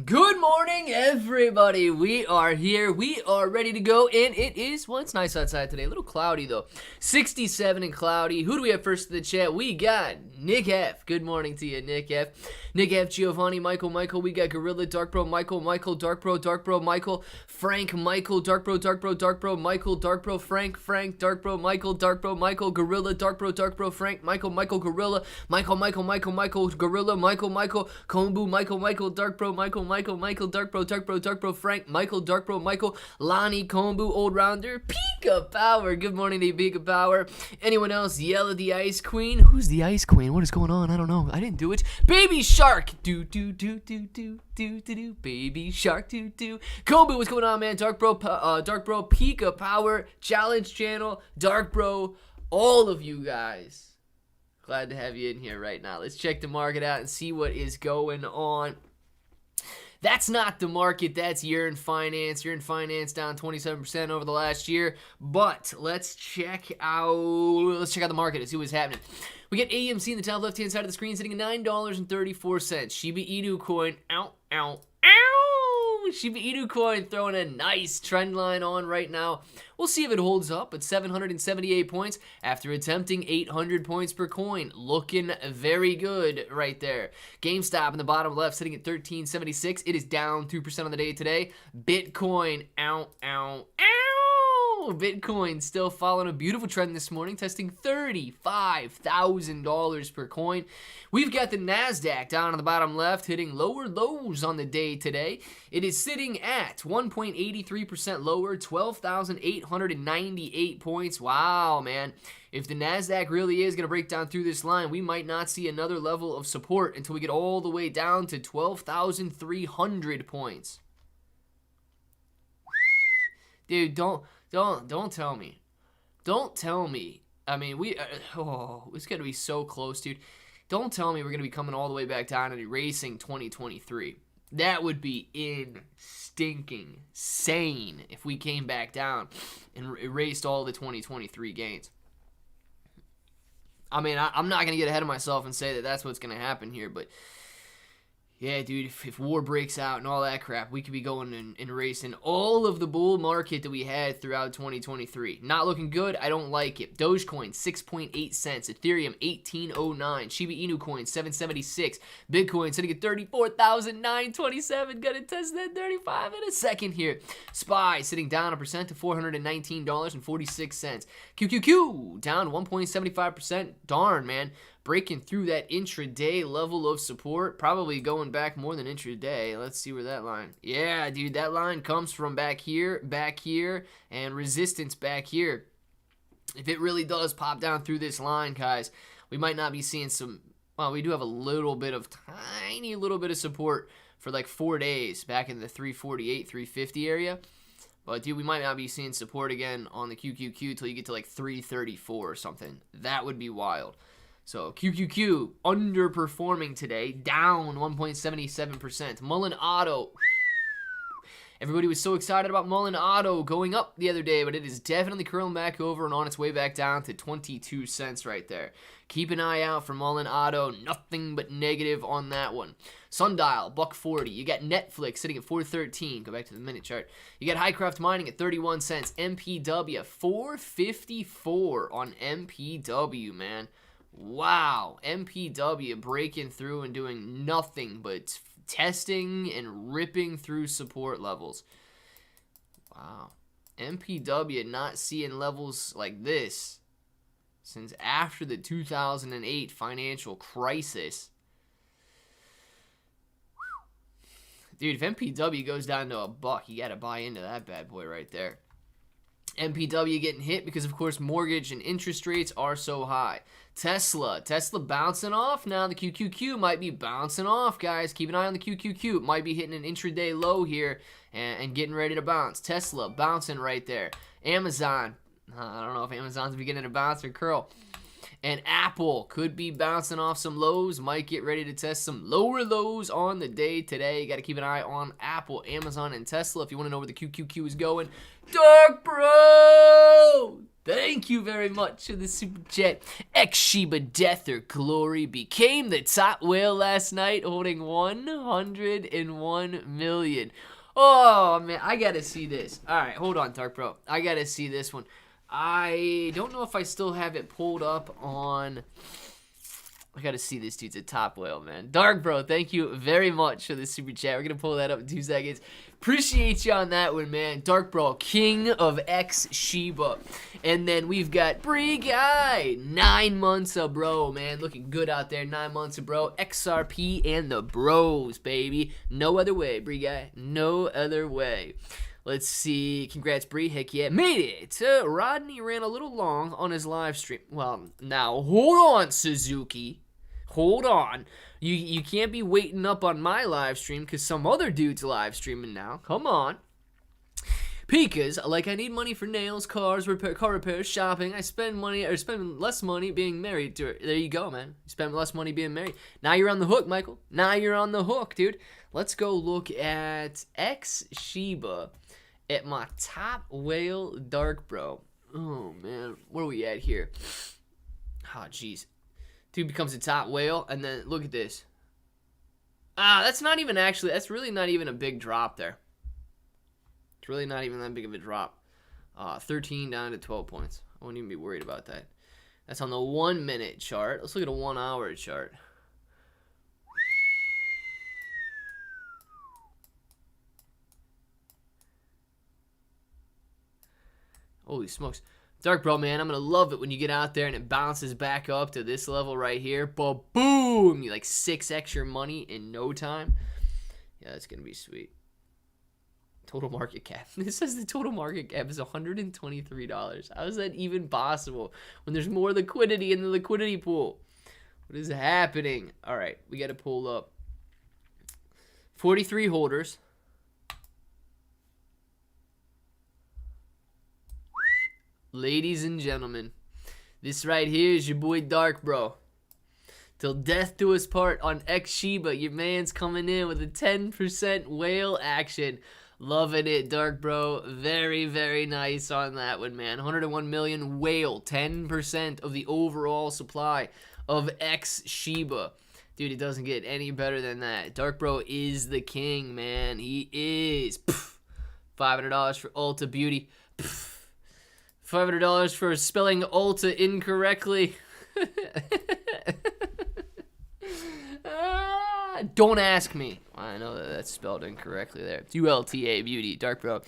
Good morning, everybody. We are here. We are ready to go, and it is, well, it's nice outside today. A little cloudy, though. 67 and cloudy. Who do we have first in the chat? We got Nick F. Good morning to you, Nick F. Nick F, Giovanni, Michael. We got Gorilla, Dark Bro, Michael, Dark Bro, Michael, Frank, Michael, Dark Bro, Michael, Dark Bro, Frank, Dark Bro, Michael, Gorilla, Dark Bro, Frank, Michael, Gorilla, Michael, Gorilla, Michael, Kombu, Michael, Dark Bro, Michael, Dark Bro, Frank, Michael, Dark Bro, Michael, Lonnie, Kombu, Old Rounder, Pika Power. Good morning to Pika Power. Anyone else? Yella the Ice Queen. Who's the Ice Queen? What is going on? I don't know. I didn't do it. Baby Shark. Do. Baby Shark. Do. Kombu, what's going on, man? Dark Bro, Pika Power, Challenge Channel, Dark Bro, all of you guys. Glad to have you in here right now. Let's check the market out and see what is going on. That's not the market, that's Year in Finance. Year in Finance down 27% over the last year. But let's check out the market and see what's happening. We get AMC in the top left-hand side of the screen sitting at $9.34. Shiba Inu coin, Shiba Inu coin throwing a nice trend line on right now. We'll see if it holds up at 778 points after attempting 800 points per coin. Looking very good right there. GameStop in the bottom left sitting at 1376. It is down 2% on the day today. Bitcoin, Bitcoin still following a beautiful trend this morning, testing $35,000 per coin. We've got the NASDAQ down on the bottom left, hitting lower lows on the day today. It is sitting at 1.83% lower, 12,898 points. Wow, man. If the NASDAQ really is going to break down through this line, we might not see another level of support until we get all the way down to 12,300 points. Dude, don't tell me. Don't tell me. I mean, it's going to be so close, dude. Don't tell me we're going to be coming all the way back down and erasing 2023. That would be stinking sane if we came back down and erased all the 2023 gains. I mean, I'm not going to get ahead of myself and say that that's what's going to happen here, but yeah, dude, if war breaks out and all that crap, we could be going and erasing all of the bull market that we had throughout 2023. Not looking good. I don't like it. Dogecoin, 6.8 cents. Ethereum, 1809. Shiba Inu coin, 776. Bitcoin sitting at 34,927. Gonna test that 35 in a second here. SPY sitting down 1% to $419.46. QQQ down 1.75%. Darn, man. Breaking through that intraday level of support, probably going back more than intraday. Let's see where that line. Yeah, dude, that line comes from back here, and resistance back here. If it really does pop down through this line, guys, we might not be seeing some, well, we do have a tiny little bit of support for like 4 days back in the 348, 350 area. But, dude, we might not be seeing support again on the QQQ till you get to like 334 or something. That would be wild. So QQQ underperforming today, down 1.77%. Mullen Auto. Everybody was so excited about Mullen Auto going up the other day, but it is definitely curling back over and on its way back down to 22 cents right there. Keep an eye out for Mullen Auto. Nothing but negative on that one. Sundial, $1.40. You got Netflix sitting at $4.13. Go back to the minute chart. You got Highcraft Mining at 31 cents. MPW, $4.54 on MPW, man. Wow, MPW breaking through and doing nothing but testing and ripping through support levels. Wow, MPW not seeing levels like this since after the 2008 financial crisis. Dude, if MPW goes down to $1, you got to buy into that bad boy right there. MPW getting hit because, of course, mortgage and interest rates are so high. Tesla bouncing off. Now the QQQ might be bouncing off, guys. Keep an eye on the QQQ. It might be hitting an intraday low here and getting ready to bounce. Tesla bouncing right there. Amazon. I don't know if Amazon's beginning to bounce or curl. And Apple could be bouncing off some lows. Might get ready to test some lower lows on the day today. You got to keep an eye on Apple, Amazon, and Tesla if you want to know where the QQQ is going. Dark Bro! Thank you very much for the super chat. Shiba Death or Glory became the top whale last night, holding 101 million. Oh, man, I got to see this. All right, hold on, Dark Bro. I got to see this one. I don't know if I still have it pulled up on... I got to see this dude's a top whale, man. Dark Bro, thank you very much for the super chat. We're going to pull that up in 2 seconds. Appreciate you on that one, man. Dark Bro, king of Shiba. And then we've got Bree Guy, 9 months of bro, man. Looking good out there, 9 months of bro. XRP and the bros, baby. No other way, Bree Guy. No other way. Let's see. Congrats, Bree. Heck yeah. Made it. Rodney ran a little long on his live stream. Well, now, hold on, Suzuki. Hold on. You can't be waiting up on my live stream because some other dude's live streaming now. Come on. Because, like, I need money for nails, car repairs, shopping. I spend less money being married to her. There you go, man. You spend less money being married. Now you're on the hook, Michael. Now you're on the hook, dude. Let's go look at Shiba at my top whale, Dark Bro. Oh, man. Where are we at here? Oh, jeez. Dude becomes a top whale, and then look at this. That's really not even a big drop there. It's really not even that big of a drop. 13 down to 12 points. I wouldn't even be worried about that. That's on the 1 minute chart. Let's look at a 1 hour chart. Holy smokes. Dark Bro, man, I'm going to love it when you get out there and it bounces back up to this level right here. But boom! You like 6x your money in no time. Yeah, that's going to be sweet. Total market cap. This says the total market cap is $123. How is that even possible when there's more liquidity in the liquidity pool? What is happening? All right, we got to pull up 43 holders. Ladies and gentlemen, this right here is your boy Dark Bro. Till death do us part on Shiba. Your man's coming in with a 10% whale action. Loving it, Dark Bro. Very, very nice on that one, man. 101 million whale. 10% of the overall supply of Shiba. Dude, it doesn't get any better than that. Dark Bro is the king, man. He is. $500 for Ulta Beauty. $500 for spelling Ulta incorrectly. Don't ask me. I know that that's spelled incorrectly there. It's ULTA Beauty, Dark Bro.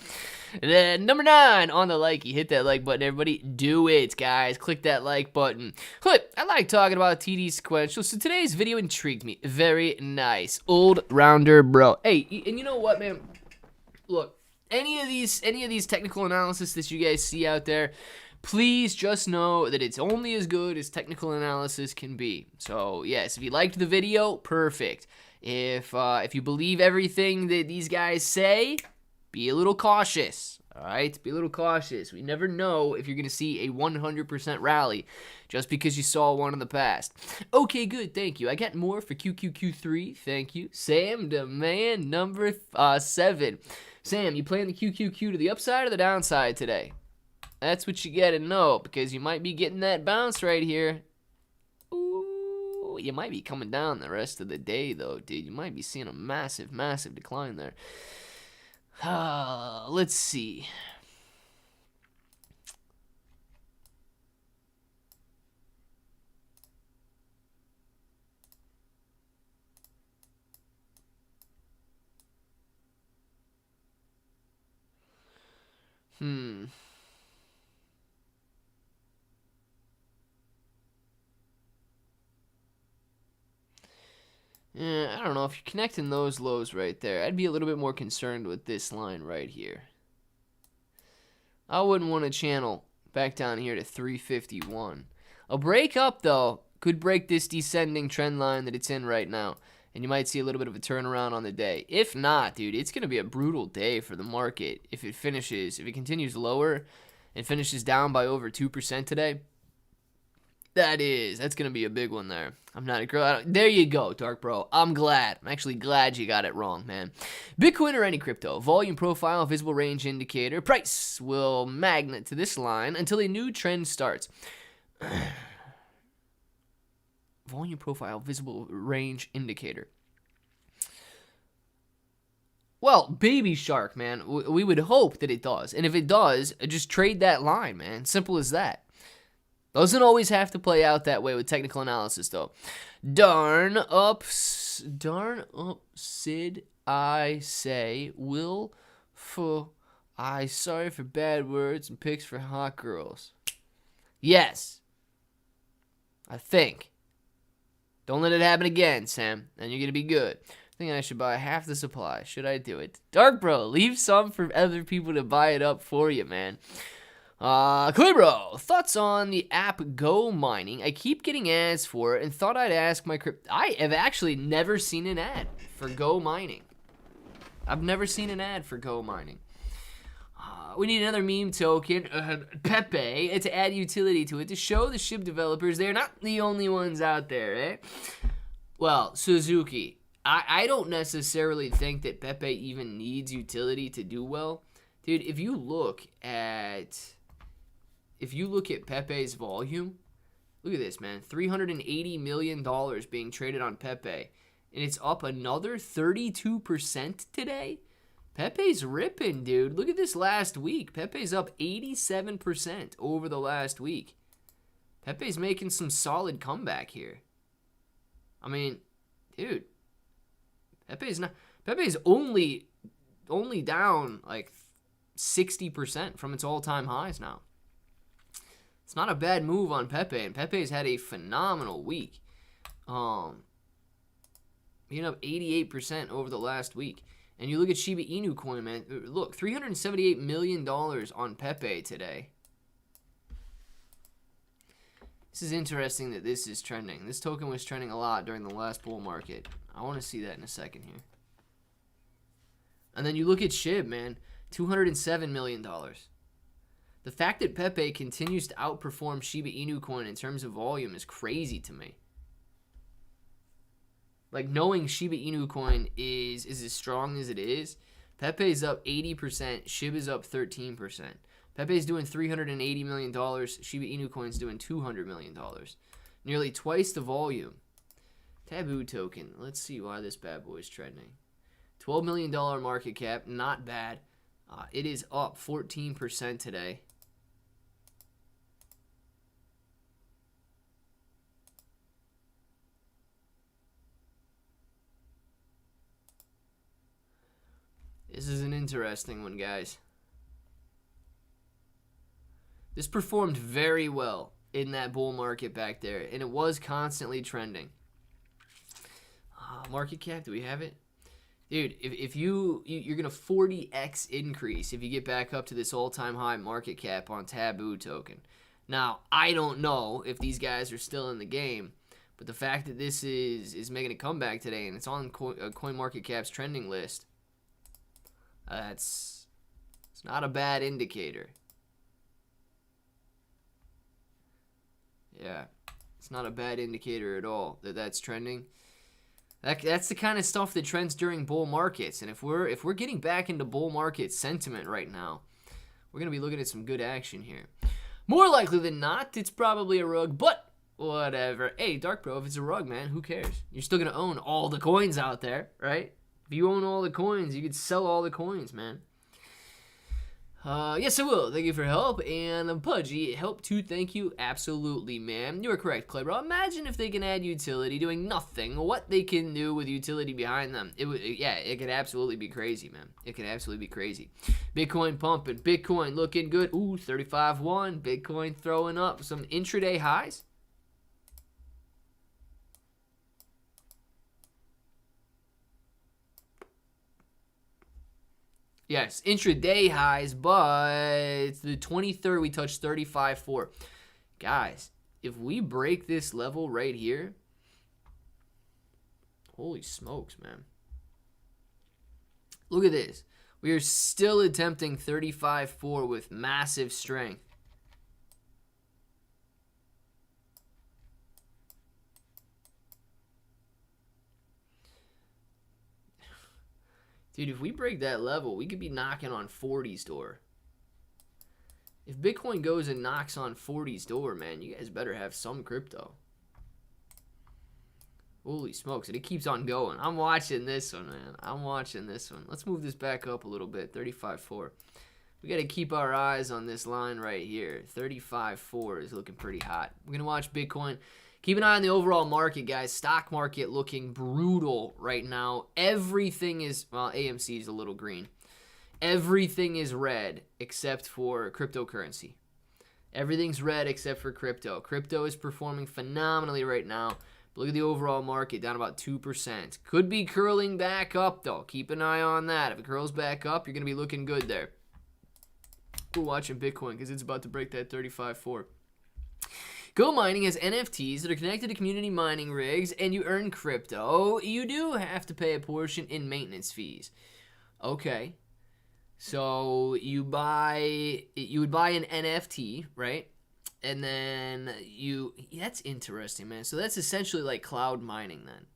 And then number 9 on the likey. Hit that like button, everybody. Do it, guys. Click that like button. Look, I like talking about TD sequential, so today's video intrigued me. Very nice. Old rounder bro. Hey, and you know what, man? Look. Any of these technical analysis that you guys see out there, please just know that it's only as good as technical analysis can be. So yes, if you liked the video, perfect. If you believe everything that these guys say, be a little cautious. All right, be a little cautious. We never know if you're gonna see a 100% rally just because you saw one in the past. Okay, good. Thank you. I got more for QQQ3. Thank you, Sam. Demand number 7. Sam, you playing the QQQ to the upside or the downside today? That's what you gotta know, because you might be getting that bounce right here. Ooh, you might be coming down the rest of the day, though, dude. You might be seeing a massive, massive decline there. Let's see. Yeah, I don't know. If you're connecting those lows right there, I'd be a little bit more concerned with this line right here. I wouldn't want to channel back down here to 351. A break up, though, could break this descending trend line that it's in right now. And you might see a little bit of a turnaround on the day. If not, dude, it's going to be a brutal day for the market. If it continues lower and finishes down by over 2% today, That's going to be a big one there. I'm not a girl. There you go, Dark Bro. I'm glad. I'm actually glad you got it wrong, man. Bitcoin or any crypto. Volume profile, visible range indicator. Price will magnet to this line until a new trend starts. Volume profile, visible range indicator. Well, baby shark, man. We would hope that it does. And if it does, just trade that line, man. Simple as that. Doesn't always have to play out that way with technical analysis, though. Darn up, Sid, I say, sorry for bad words and picks for hot girls. Yes. I think. Don't let it happen again, Sam, and you're going to be good. I think I should buy half the supply. Should I do it? Dark Bro, leave some for other people to buy it up for you, man. Bro, thoughts on the app Go Mining? I keep getting ads for it and thought I'd ask my I have actually never seen an ad for Go Mining. I've never seen an ad for Go Mining. We need another meme token, Pepe, to add utility to it to show the Shib developers they're not the only ones out there, eh? Well, Suzuki, I don't necessarily think that Pepe even needs utility to do well. Dude, if you look at Pepe's volume, look at this, man. $380 million being traded on Pepe, and it's up another 32% today. Pepe's ripping, dude. Look at this last week. Pepe's up 87% over the last week. Pepe's making some solid comeback here. I mean, dude, Pepe's only down like 60% from its all-time highs now. It's not a bad move on Pepe, and Pepe's had a phenomenal week. Being up 88% over the last week. And you look at Shiba Inu coin, man. Look, $378 million on Pepe today. This is interesting that this is trending. This token was trending a lot during the last bull market. I want to see that in a second here. And then you look at Shib, man. $207 million. The fact that Pepe continues to outperform Shiba Inu coin in terms of volume is crazy to me. Like, knowing Shiba Inu coin is as strong as it is, Pepe's up 80%, Shib is up 13%. Pepe's doing $380 million, Shiba Inu coin's doing $200 million. Nearly twice the volume. Taboo token, let's see why this bad boy is trending. $12 million market cap, not bad. It is up 14% today. This is an interesting one, guys. This performed very well in that bull market back there, and it was constantly trending. Market cap, do we have it? Dude, if you're going to 40x increase if you get back up to this all-time high market cap on Taboo token. Now, I don't know if these guys are still in the game, but the fact that this is making a comeback today and it's on CoinMarketCap's trending list, it's not a bad indicator. Yeah, it's not a bad indicator at all that that's trending. That's the kind of stuff that trends during bull markets. And if we're getting back into bull market sentiment right now, we're going to be looking at some good action here. More likely than not, it's probably a rug, but whatever. Hey, Dark Bro, if it's a rug, man, who cares? You're still going to own all the coins out there, right? If you own all the coins, you could sell all the coins, man. Yes, I will. Thank you for help. And Pudgy, help too. Thank you. Absolutely, man. You are correct, Clever. Imagine if they can add utility doing nothing. What they can do with utility behind them. It could absolutely be crazy, man. It could absolutely be crazy. Bitcoin pumping. Bitcoin looking good. Ooh, 35.1. Bitcoin throwing up some intraday highs. Yes, intraday highs, but the 23rd we touched 35.4. Guys, if we break this level right here, holy smokes, man. Look at this. We are still attempting 35.4 with massive strength. Dude, if we break that level, we could be knocking on 40's door. If Bitcoin goes and knocks on 40's door, man, you guys better have some crypto. Holy smokes, and it keeps on going. I'm watching this one, man. I'm watching this one. Let's move this back up a little bit, 35.4. We got to keep our eyes on this line right here. 35.4 is looking pretty hot. We're going to watch Bitcoin. Keep an eye on the overall market, guys. Stock market looking brutal right now. Everything is, well, AMC is a little green. Everything is red except for cryptocurrency. Everything's red except for crypto. Crypto is performing phenomenally right now. But look at the overall market, down about 2%. Could be curling back up, though. Keep an eye on that. If it curls back up, you're going to be looking good there. We're watching Bitcoin because it's about to break that 35.4. Go mining has NFTs that are connected to community mining rigs, and you earn crypto. You do have to pay a portion in maintenance fees. Okay. So you would buy an NFT, right? And then that's interesting, man. So that's essentially like cloud mining then.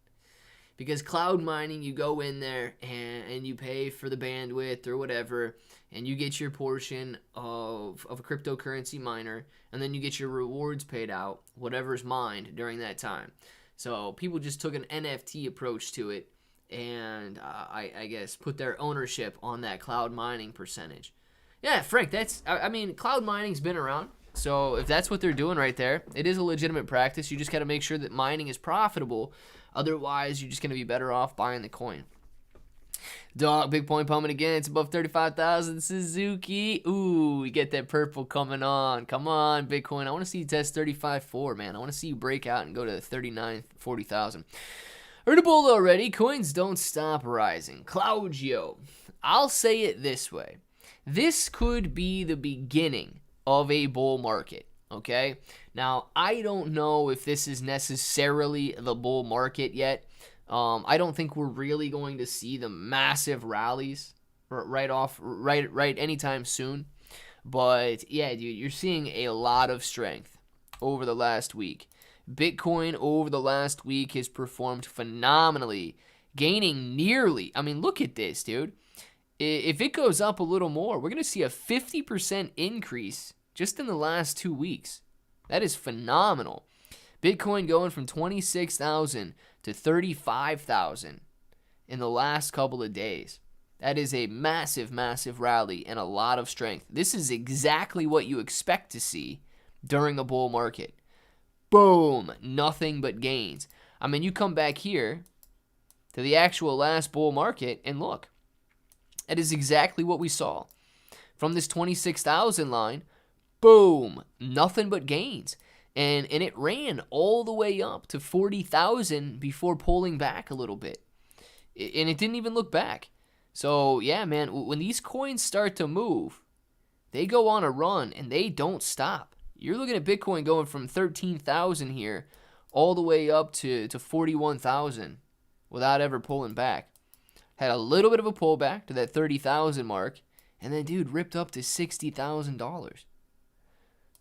Because cloud mining, you go in there and you pay for the bandwidth or whatever, and you get your portion of a cryptocurrency miner, and then you get your rewards paid out, whatever's mined during that time. So people just took an NFT approach to it, and I guess put their ownership on that cloud mining percentage. Yeah, Frank, cloud mining's been around. So if that's what they're doing right there, it is a legitimate practice. You just got to make sure that mining is profitable. Otherwise, you're just going to be better off buying the coin. Dog, big point pumping again. It's above 35,000. Suzuki. Ooh, we get that purple coming on. Come on, Bitcoin. I want to see you test 35.4, man. I want to see you break out and go to 39, 40,000. Heard a bull already. Coins don't stop rising. Claudio. I'll say it this way. This could be the beginning of a bull market, okay? Now, I don't know if this is necessarily the bull market yet. I don't think we're really going to see the massive rallies right anytime soon. But, yeah, dude, you're seeing a lot of strength over the last week. Bitcoin over the last week has performed phenomenally, gaining nearly, look at this, dude. If it goes up a little more, we're going to see a 50% increase just in the last 2 weeks. That is phenomenal. Bitcoin going from 26,000 to 35,000 in the last couple of days. That is a massive, massive rally and a lot of strength. This is exactly what you expect to see during a bull market. Boom, nothing but gains. You come back here to the actual last bull market and look. That is exactly what we saw. From this 26,000 line, boom, nothing but gains. And it ran all the way up to 40,000 before pulling back a little bit. And it didn't even look back. So, yeah, man, when these coins start to move, they go on a run and they don't stop. You're looking at Bitcoin going from 13,000 here all the way up to 41,000 without ever pulling back. Had a little bit of a pullback to that 30,000 mark, and then, dude, ripped up to $60,000.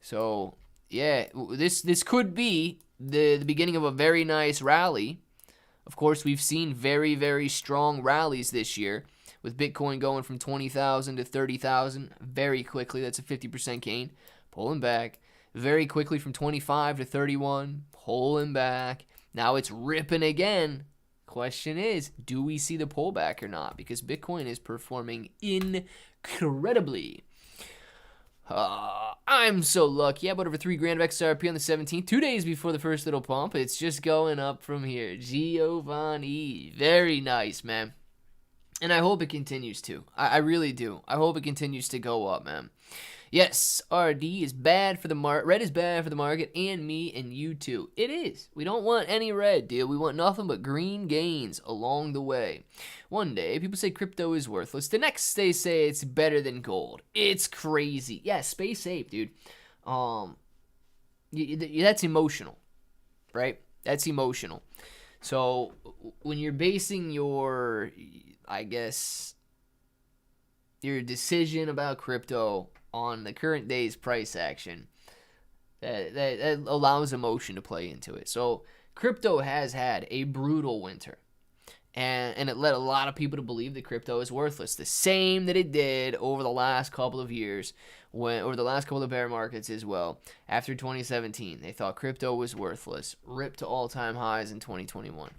So, yeah, this could be the beginning of a very nice rally. Of course, we've seen very, very strong rallies this year, with Bitcoin going from 20,000 to 30,000 very quickly. That's a 50% gain. Pulling back. Very quickly from 25 to 31. Pulling back. Now it's ripping again. Question is, do we see the pullback or not? Because Bitcoin is performing incredibly. I'm so lucky. I bought over 3 grand of XRP on the 17th, 2 days before the first little pump. It's just going up from here. Giovanni. Very nice, man. And I hope it continues to. I really do. I hope it continues to go up, man. Yes, RD is bad for the market. Red is bad for the market and me and you too. It is. We don't want any red, dude. We want nothing but green gains along the way. One day, people say crypto is worthless. The next, they say it's better than gold. It's crazy. Yeah, Space Ape, dude. That's emotional, right? That's emotional. So when you're basing your, I guess, your decision about crypto on the current day's price action, that allows emotion to play into it. So crypto has had a brutal winter. And it led a lot of people to believe that crypto is worthless. The same that it did over the last couple of years, over the last couple of bear markets as well. After 2017, they thought crypto was worthless, ripped to all-time highs in 2021.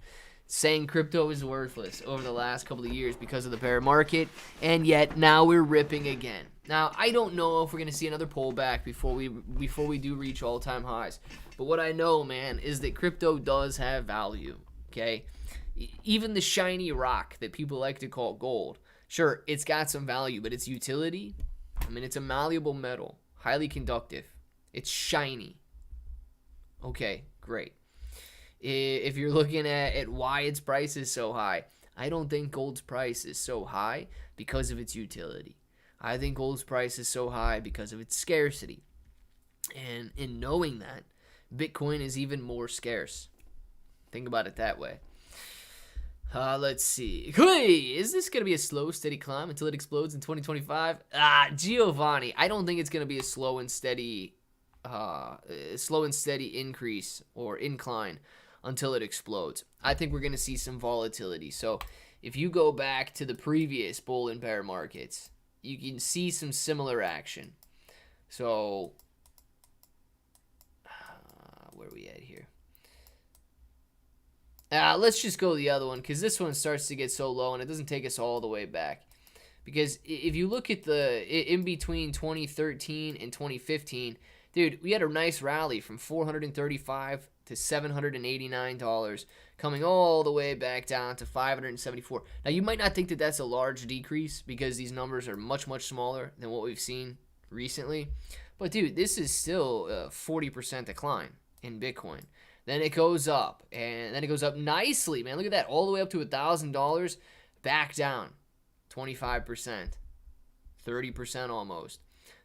Saying crypto is worthless over the last couple of years because of the bear market, and yet now we're ripping again. Now, I don't know if we're going to see another pullback before we do reach all-time highs. But what I know, man, is that crypto does have value, okay? Even the shiny rock that people like to call gold, sure, it's got some value, but its utility, I mean, it's a malleable metal, highly conductive. It's shiny. Okay, great. If you're looking at why its price is so high, I don't think gold's price is so high because of its utility. I think gold's price is so high because of its scarcity. And in knowing that, Bitcoin is even more scarce. Think about it that way. Let's see. Hey, is this going to be a slow, steady climb until it explodes in 2025? Giovanni, I don't think it's going to be a slow and steady increase or incline until it explodes. I think we're going to see some volatility. So if you go back to the previous bull and bear markets, you can see some similar action. So where are we at here? Let's just go the other one, because this one starts to get so low and it doesn't take us all the way back. Because if you look at the in between 2013 and 2015, dude, we had a nice rally from $435 to $789, coming all the way back down to $574. Now, you might not think that that's a large decrease because these numbers are much, much smaller than what we've seen recently. But, dude, this is still a 40% decline in Bitcoin. Then it goes up, and then it goes up nicely, man. Look at that, all the way up to $1,000, back down 25%, 30% almost,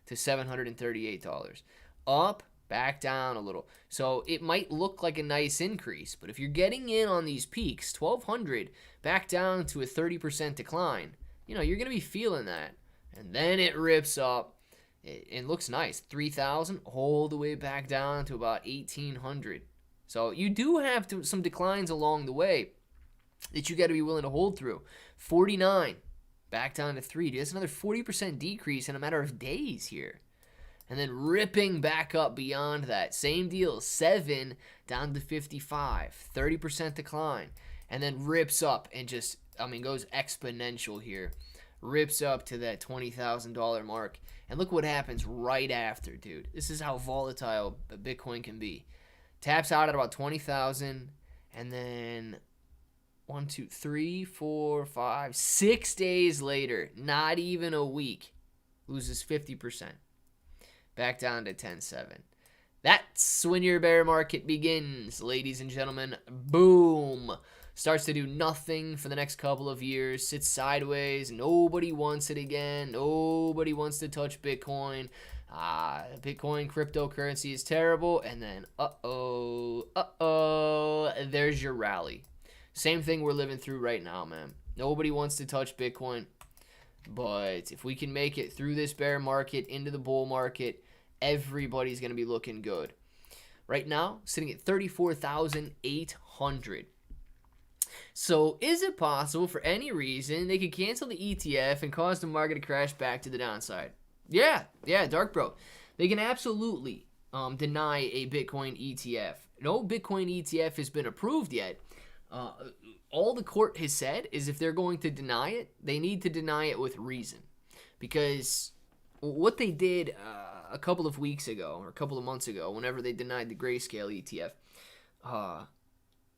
to $738. Up, back down a little. So it might look like a nice increase, but if you're getting in on these peaks, 1,200 back down to a 30% decline, you know, you're going to be feeling that. And then it rips up. It looks nice, 3,000 all the way back down to about 1,800. So you do have some declines along the way that you got to be willing to hold through. 49, back down to 3. That's another 40% decrease in a matter of days here. And then ripping back up beyond that. Same deal, 7 down to 55, 30% decline. And then rips up and just, I mean, goes exponential here. Rips up to that $20,000 mark. And look what happens right after, dude. This is how volatile Bitcoin can be. Taps out at about 20,000, and then 1, 2, 3, 4, 5, 6 days later, not even a week, loses 50%. Back down to 10.7. That's when your bear market begins, ladies and gentlemen. Boom. Starts to do nothing for the next couple of years, sits sideways, nobody wants it again, nobody wants to touch Bitcoin. Bitcoin cryptocurrency is terrible, and then there's your rally. Same thing we're living through right now, man. Nobody wants to touch Bitcoin, but if we can make it through this bear market into the bull market, everybody's going to be looking good. Right now, sitting at 34,800. So is it possible for any reason they could cancel the ETF and cause the market to crash back to the downside? Yeah, Dark Bro. They can absolutely deny a Bitcoin ETF. No Bitcoin ETF has been approved yet. All the court has said is if they're going to deny it, they need to deny it with reason. Because what they did a couple of weeks ago, or a couple of months ago, whenever they denied the Grayscale ETF,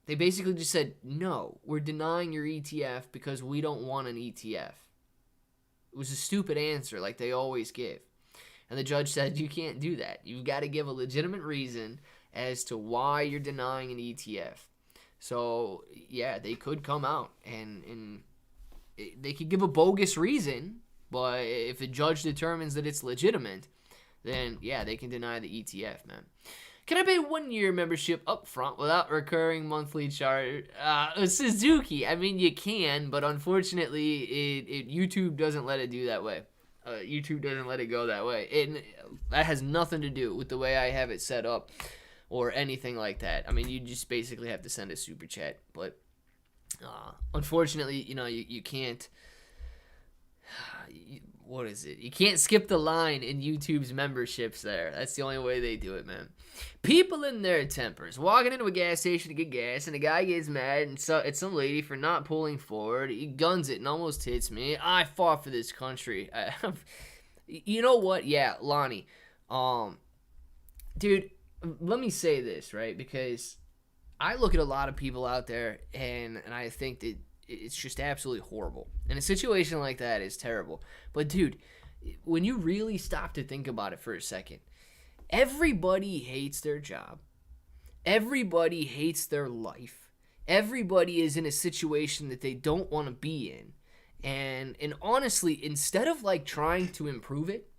they basically just said, no, we're denying your ETF because we don't want an ETF. It was a stupid answer like they always give. And the judge said, you can't do that. You've got to give a legitimate reason as to why you're denying an ETF. So, yeah, they could come out and they could give a bogus reason, but if a judge determines that it's legitimate, then, yeah, they can deny the ETF, man. Can I pay 1 year membership up front without recurring monthly charge? Suzuki, I mean, you can, but unfortunately, YouTube doesn't let it do that way. YouTube doesn't let it go that way. That has nothing to do with the way I have it set up or anything like that. I mean, you just basically have to send a super chat. But Unfortunately, you can't. What is it? You can't skip the line in YouTube's memberships there. That's the only way they do it, man. People in their tempers. Walking into a gas station to get gas, and a guy gets mad at some lady for not pulling forward. He guns it and almost hits me. I fought for this country. You know what? Yeah, Lonnie. Dude, let me say this, right? Because I look at a lot of people out there, and I think that it's just absolutely horrible. And a situation like that is terrible. But, dude, when you really stop to think about it for a second, everybody hates their job. Everybody hates their life. Everybody is in a situation that they don't want to be in. And honestly, instead of, trying to improve it,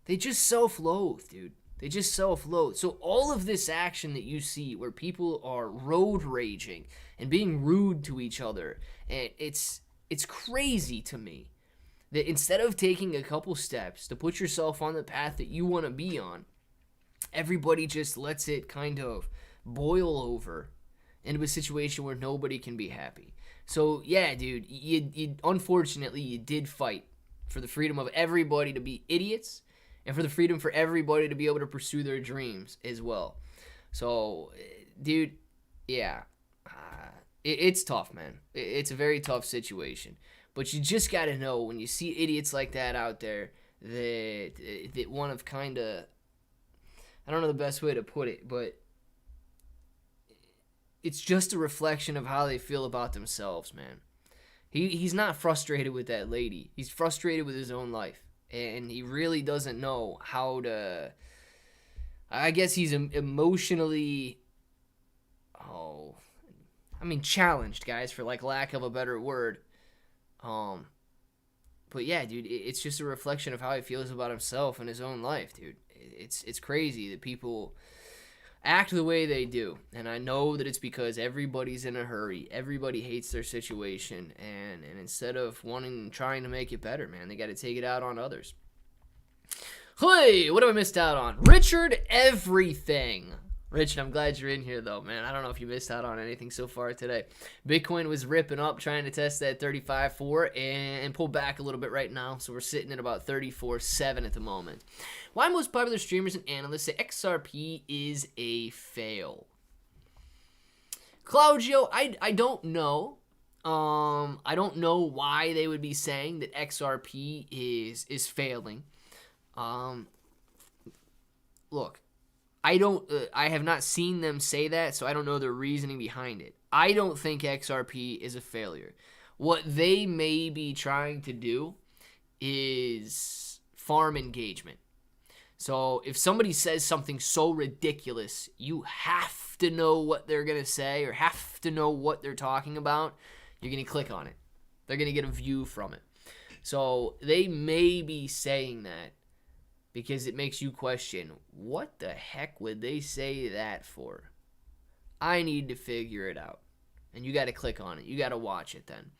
they just self-loathe, dude. They just self-loathe. So all of this action that you see where people are road raging and being rude to each other, and it's crazy to me that instead of taking a couple steps to put yourself on the path that you want to be on, everybody just lets it kind of boil over into a situation where nobody can be happy. So yeah, dude, you unfortunately you did fight for the freedom of everybody to be idiots, and for the freedom for everybody to be able to pursue their dreams as well. So, dude, yeah, it's tough, man. It's a very tough situation. But you just got to know when you see idiots like that out there that one of kind of, I don't know the best way to put it, but it's just a reflection of how they feel about themselves, man. He's not frustrated with that lady. He's frustrated with his own life. And he really doesn't know how to, I guess he's emotionally, challenged, guys, for lack of a better word. But yeah, dude, it's just a reflection of how he feels about himself and his own life, dude. It's crazy that people act the way they do. And I know that it's because everybody's in a hurry. Everybody hates their situation. And instead of trying to make it better, man, they got to take it out on others. Hey, what have I missed out on? Richard Everything. Richard, I'm glad you're in here, though, man. I don't know if you missed out on anything so far today. Bitcoin was ripping up, trying to test that 35.4 and pull back a little bit right now. So we're sitting at about 34.7 at the moment. Why most popular streamers and analysts say XRP is a fail? Claudio, I don't know. I don't know why they would be saying that XRP is failing. Look, I have not seen them say that, so I don't know the reasoning behind it. I don't think XRP is a failure. What they may be trying to do is farm engagement. So if somebody says something so ridiculous, you have to know what they're going to say or have to know what they're talking about. You're going to click on it. They're going to get a view from it. So they may be saying that because it makes you question, what the heck would they say that for? I need to figure it out. And you got to click on it. You got to watch it then.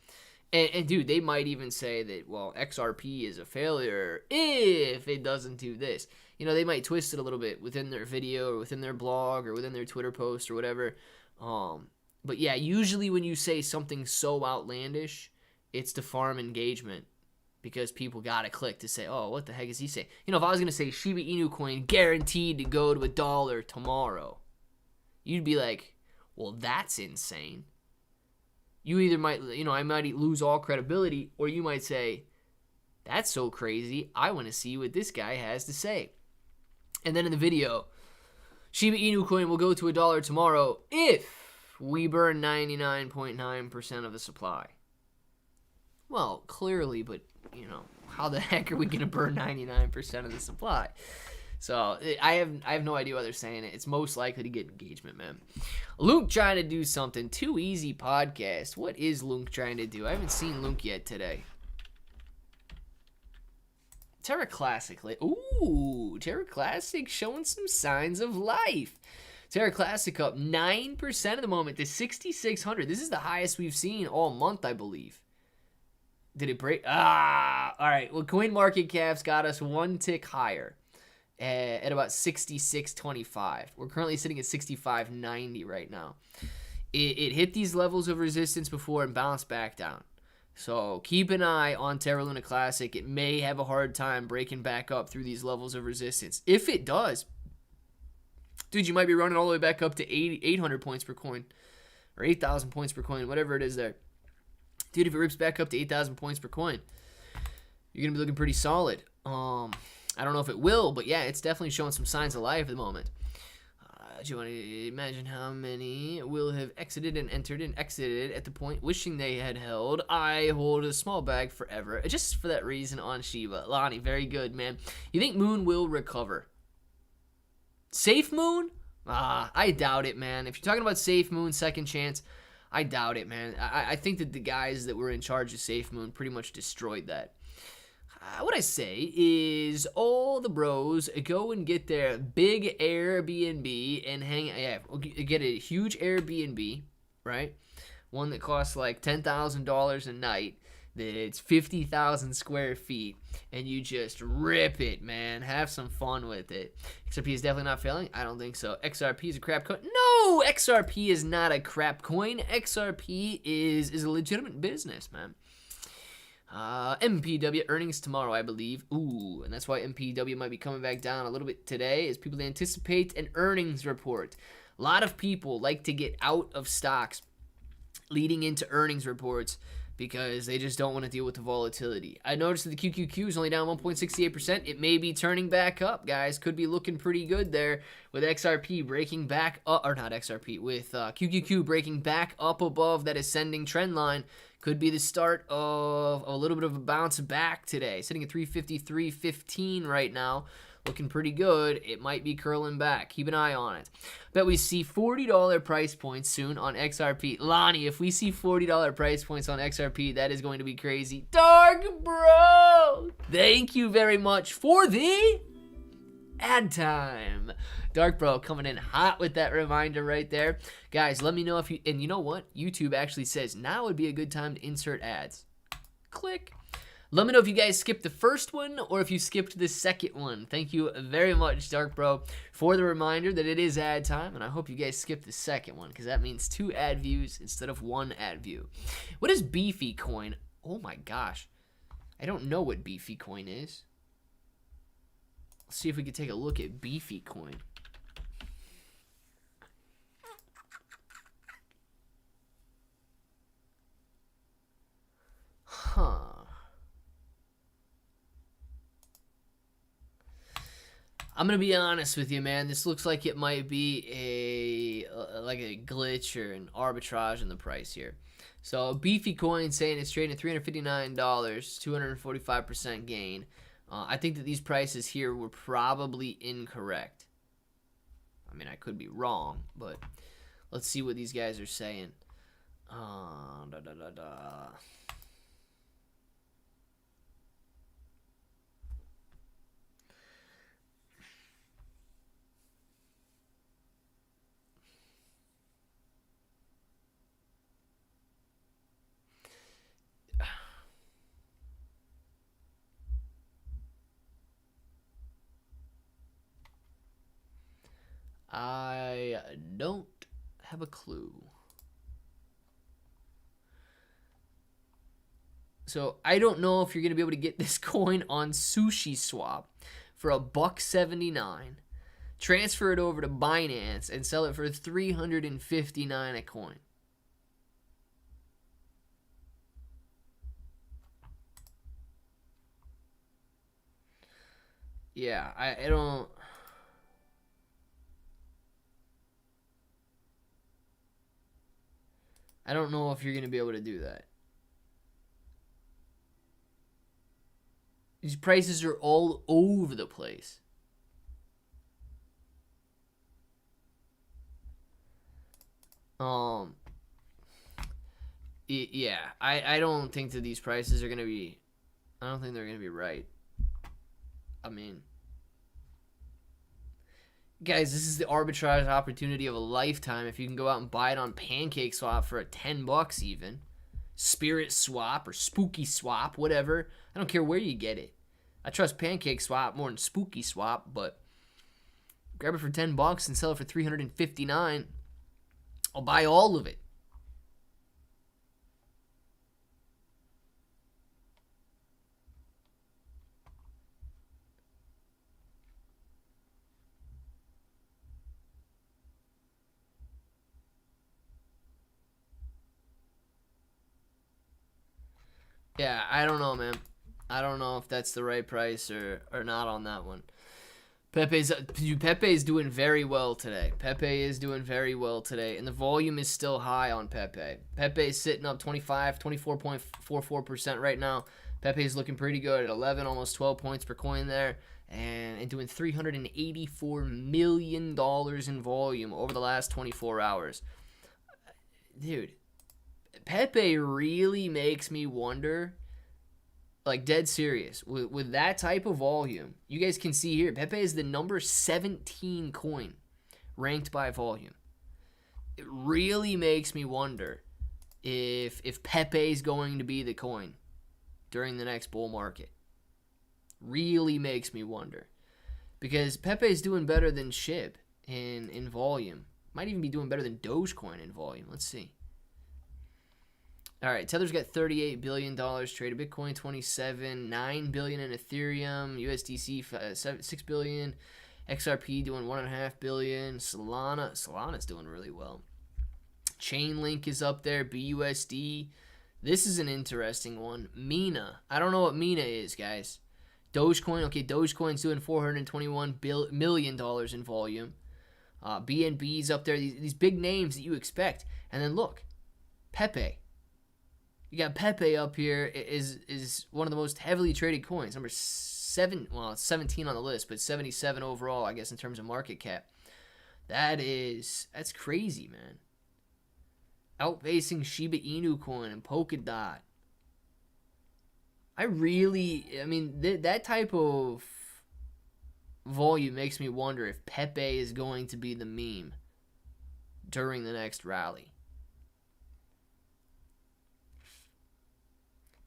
And dude, they might even say that, well, XRP is a failure if it doesn't do this. They might twist it a little bit within their video or within their blog or within their Twitter post or whatever. But yeah, usually when you say something so outlandish, it's to farm engagement because people got to click to say, oh, what the heck is he saying? If I was going to say Shiba Inu coin guaranteed to go to $1 tomorrow, you'd be like, well, that's insane. You either might, I might lose all credibility, or you might say, that's so crazy, I want to see what this guy has to say. And then in the video, Shiba Inu coin will go to $1 tomorrow if we burn 99.9% of the supply. Well, clearly, but, how the heck are we going to burn 99% of the supply? So I have no idea why they're saying it. It's most likely to get engagement, man. Lunk trying to do something. Too easy podcast. What is Lunk trying to do? I haven't seen Lunk yet today. Terra Classic. Ooh, Terra Classic showing some signs of life. Terra Classic up 9% at the moment to 6,600. This is the highest we've seen all month, I believe. Did it break? All right. Well, CoinMarketCap's got us one tick higher at about 66.25. We're currently sitting at 65.90 right now. it hit these levels of resistance before and bounced back down. So keep an eye on Terra Luna Classic. It may have a hard time breaking back up through these levels of resistance. If it does, dude, you might be running all the way back up to 800 points per coin or 8,000 points per coin, whatever it is there. Dude, if it rips back up to 8,000 points per coin, you're going to be looking pretty solid. I don't know if it will, but yeah, it's definitely showing some signs of life at the moment. Do you want to imagine how many will have exited and entered and exited at the point wishing they had held? I hold a small bag forever. Just for that reason on Shiba. Lonnie, very good, man. You think Moon will recover? Safe Moon? I doubt it, man. If you're talking about Safe Moon, second chance, I doubt it, man. I think that the guys that were in charge of Safe Moon pretty much destroyed that. What I say is all the bros go and get their big Airbnb and get a huge Airbnb, right? One that costs like $10,000 a night. It's 50,000 square feet, and you just rip it, man. Have some fun with it. XRP is definitely not failing. I don't think so. XRP is a crap coin. No, XRP is not a crap coin. XRP is a legitimate business, man. MPW earnings tomorrow, I believe. Ooh, and that's why MPW might be coming back down a little bit today, as people anticipate an earnings report. A lot of people like to get out of stocks leading into earnings reports because they just don't want to deal with the volatility. I noticed that the QQQ is only down 1.68%. It may be turning back up, guys. Could be looking pretty good there with XRP breaking back up, or not XRP, with QQQ breaking back up above that ascending trend line. Could be the start of a little bit of a bounce back today. Sitting at 353.15 right now. Looking pretty good. It might be curling back. Keep an eye on it. Bet we see $40 price points soon on XRP. Lonnie, if we see $40 price points on XRP, that is going to be crazy. Dark Bro! Thank you very much for the ad time. Dark Bro coming in hot with that reminder right there. Guys, let me know if you, and you know what? YouTube actually says now would be a good time to insert ads. Click. Let me know if you guys skipped the first one or if you skipped the second one. Thank you very much, Dark Bro, for the reminder that it is ad time, and I hope you guys skipped the second one because that means 2 ad views instead of 1 ad view. What is Beefy Coin? Oh my gosh. I don't know what Beefy Coin is. Let's see if we can take a look at Beefy Coin. Huh. I'm gonna be honest with you, man. This looks like it might be a glitch or an arbitrage in the price here. So Beefy Coin saying it's trading at $359, 245% gain. I think that these prices here were probably incorrect. I mean, I could be wrong, but let's see what these guys are saying. I don't have a clue. So I don't know if you're going to be able to get this coin on Sushi Swap for $1.79, transfer it over to Binance, and sell it for $359 a coin. Yeah, I don't... I don't know if you're going to be able to do that. These prices are all over the place. Yeah, I don't think that these prices are going to be... I don't think they're going to be right. I mean... Guys, this is the arbitrage opportunity of a lifetime if you can go out and buy it on Pancake Swap for $10 even. Spirit Swap or Spooky Swap, whatever. I don't care where you get it. I trust Pancake Swap more than Spooky Swap, but grab it for $10 and sell it for $359. I'll buy all of it. Yeah, I don't know, man. I don't know if that's the right price or not on that one. Pepe's doing very well today. Pepe is doing very well today, and the volume is still high on Pepe. Pepe is sitting up 24.44% right now. Pepe is looking pretty good at 11, almost 12 points per coin there, and doing $384 million in volume over the last 24 hours. Dude, Pepe really makes me wonder, like dead serious, with that type of volume. You guys can see here, Pepe is the number 17 coin ranked by volume. It really makes me wonder if Pepe is going to be the coin during the next bull market. Really makes me wonder. Because Pepe is doing better than Shib in volume. Might even be doing better than Dogecoin in volume. Let's see. All right, Tether's got $38 billion traded. Bitcoin, 27, $9 billion in Ethereum, USDC, $6 billion, XRP doing $1.5 billion, Solana's doing really well. Chainlink is up there, BUSD. This is an interesting one. Mina. I don't know what Mina is, guys. Dogecoin, okay, Dogecoin's doing $421 million in volume. BNB's up there, these big names that you expect. And then look, Pepe. You got Pepe up here, is one of the most heavily traded coins. Number 7, well, it's 17 on the list, but 77 overall, I guess, in terms of market cap. That's crazy, man. Outpacing Shiba Inu coin and Polkadot. That type of volume makes me wonder if Pepe is going to be the meme during the next rally.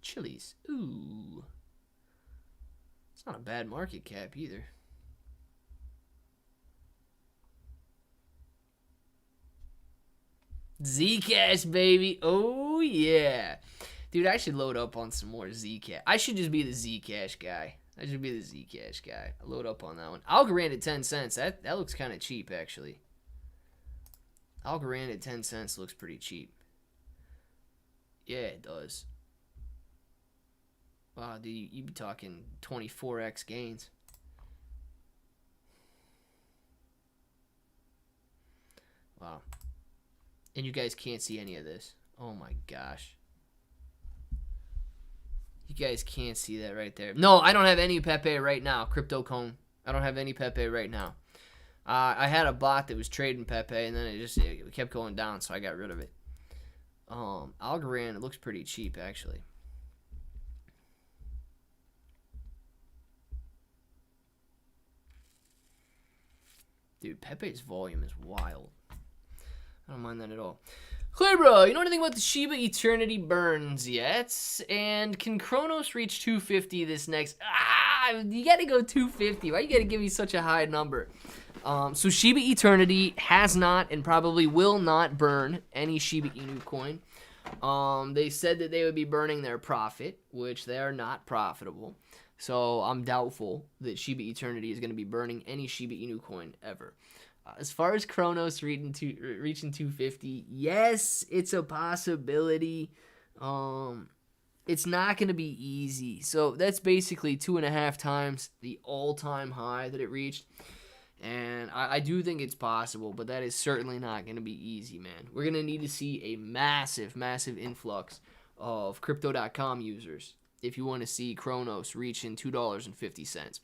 Chili's. Ooh. It's not a bad market cap either. Zcash, baby. Oh, yeah. Dude, I should load up on some more Zcash. I should just be the Zcash guy. I load up on that one. Algorand at 10 cents. That looks kind of cheap, actually. Algorand at 10 cents looks pretty cheap. Yeah, it does. Wow, dude, you'd be talking 24x gains. Wow. And you guys can't see any of this. Oh my gosh. You guys can't see that right there. No, I don't have any Pepe right now. Crypto Cone. I don't have any Pepe right now. I had a bot that was trading Pepe, and then it kept going down, so I got rid of it. Algorand, it looks pretty cheap, actually. Dude, Pepe's volume is wild. I don't mind that at all. Clebro, you know anything about the Shiba Eternity burns yet? And can Kronos reach 250 this next... you gotta go 250. Why you gotta give me such a high number? So Shiba Eternity has not and probably will not burn any Shiba Inu coin. They said that they would be burning their profit, which they are not profitable. So I'm doubtful that Shiba Eternity is going to be burning any Shiba Inu coin ever. As far as Kronos reaching 250, yes, it's a possibility. It's not going to be easy. So that's basically 2.5 times the all-time high that it reached. And I do think it's possible, but that is certainly not going to be easy, man. We're going to need to see a massive, massive influx of Crypto.com users if you want to see Kronos reaching $2.50.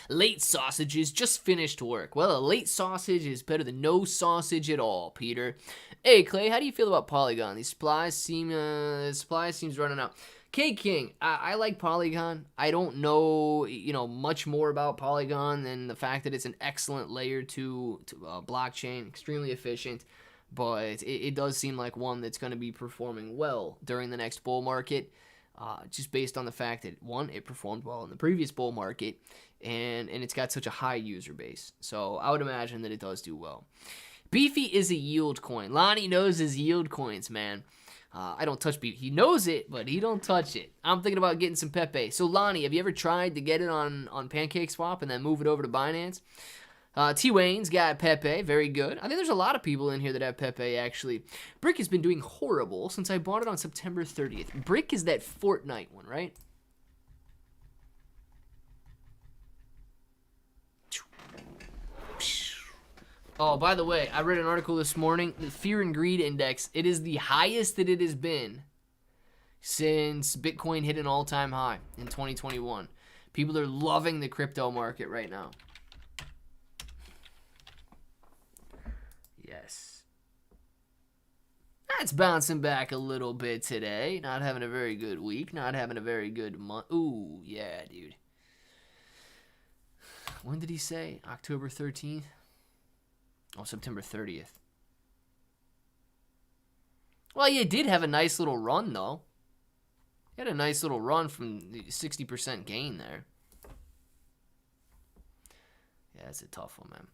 Late sausages just finished work. Well, a late sausage is better than no sausage at all, Peter. Hey, Clay, how do you feel about Polygon? The supply seems running out. K-King, I like Polygon. I don't know, much more about Polygon than the fact that it's an excellent layer 2 blockchain, extremely efficient. But it does seem like one that's going to be performing well during the next bull market. Just based on the fact that, one, it performed well in the previous bull market, and it's got such a high user base. So I would imagine that it does do well. Beefy is a yield coin. Lonnie knows his yield coins, man. I don't touch Beefy. He knows it, but he don't touch it. I'm thinking about getting some Pepe. So, Lonnie, have you ever tried to get it on PancakeSwap and then move it over to Binance? T-Wayne's got Pepe. Very good. I think there's a lot of people in here that have Pepe, actually. Brick has been doing horrible since I bought it on September 30th. Brick is that Fortnite one, right? Oh, by the way, I read an article this morning. The Fear and Greed Index, it is the highest that it has been since Bitcoin hit an all-time high in 2021. People are loving the crypto market right now. Yes. That's bouncing back a little bit today. Not having a very good week. Not having a very good month. Ooh, yeah, dude. When did he say? October 13th? Oh, September 30th. Well, you did have a nice little run, though. You had a nice little run from the 60% gain there. Yeah, that's a tough one, man.